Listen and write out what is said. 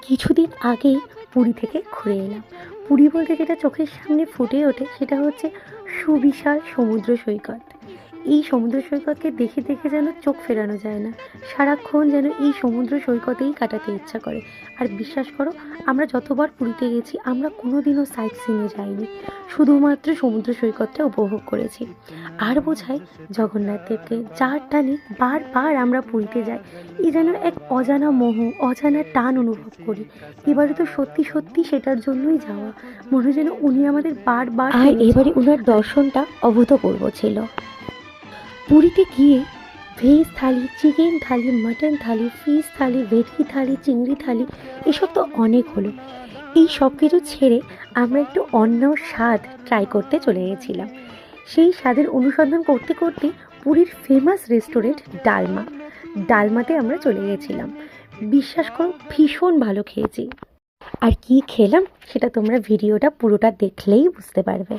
কিছুদিন আগেই পুরী থেকে ঘুরে এলাম। পুরী বলতে যেটা চোখের সামনে ফুটে ওঠে সেটা হচ্ছে সুবিশাল সমুদ্র সৈকত। এই সমুদ্র সৈকতকে দেখে দেখে যেন চোখ ফেরানো যায় না, সারাক্ষণ যেন এই সমুদ্র সৈকতেই কাটাতে ইচ্ছা করে। আর বিশ্বাস করো, আমরা যতবার পুরীতে গেছি আমরা কোনোদিনও সাইট সিনে যাইনি, শুধুমাত্র সমুদ্র সৈকতটা উপভোগ করেছি। আর বোঝাই জগন্নাথ দেবকে, যার টানে বারবার আমরা পুরীতে যাই। এই যেন এক অজানা মোহ, অজানা টান অনুভব করি। এবারে তো সত্যি সত্যি সেটার জন্যই যাওয়া, মনে হয় যেন উনি আমাদের বারবার আর এবারে উনার দর্শনটা অভূতপূর্ব ছিল। পুরীতে গিয়ে ভেজ থালি, চিকেন থালি, মাটন থালি, ফিশ থালি, ভেটকি থালি, চিংড়ি থালি, এসব তো অনেক হলো। এই সব কিছু ছেড়ে আমরা একটু অন্য স্বাদ ট্রাই করতে চলে গেছিলাম। সেই স্বাদের অনুসন্ধান করতে করতে পুরীর ফেমাস রেস্টুরেন্ট ডালমাতে আমরা চলে গেছিলাম। বিশ্বাস করো, ভীষণ ভালো খেয়েছি। আর কি খেলাম সেটা তোমরা ভিডিওটা পুরোটা দেখলেই বুঝতে পারবে।